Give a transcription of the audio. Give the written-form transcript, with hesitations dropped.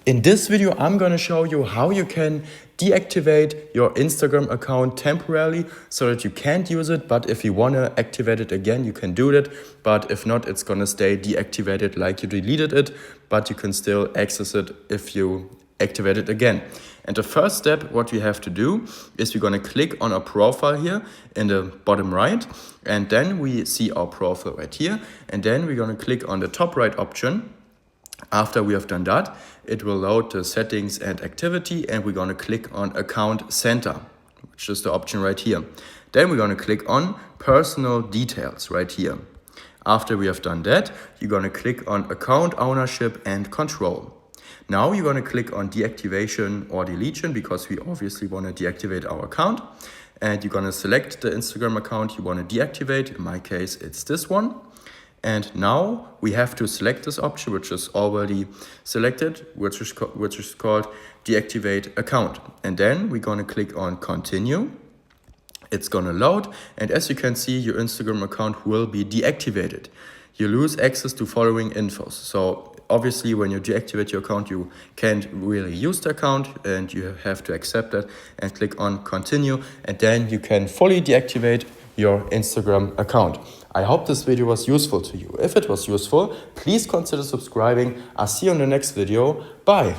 In this video, I'm gonna show you how you can deactivate your Instagram account temporarily so that you can't use it, but if you wanna activate it again, you can do that. But if not, it's gonna stay deactivated like you deleted it, but you can still access it if you activate it again. And the first step, what we have to do is we're gonna click on our profile here in the bottom right, and then we see our profile right here, and then we're gonna click on the top right option. After we have done that, it will load the settings and activity, and we're gonna click on account center, which is the option right here. Then we're gonna click on personal details right here. After we have done that, you're gonna click on account ownership and control. Now you're gonna click on deactivation or deletion because we obviously wanna deactivate our account. And you're gonna select the Instagram account you wanna deactivate. In my case, it's this one. And now we have to select this option, which is already selected, which is called deactivate account. And then we're gonna click on continue. It's gonna load, and as you can see, your Instagram account will be deactivated. You lose access to following infos. So obviously when you deactivate your account, you can't really use the account, and you have to accept that and click on continue, and then you can fully deactivate your Instagram account. I hope this video was useful to you. If it was useful, please consider subscribing. I'll see you in the next video. Bye.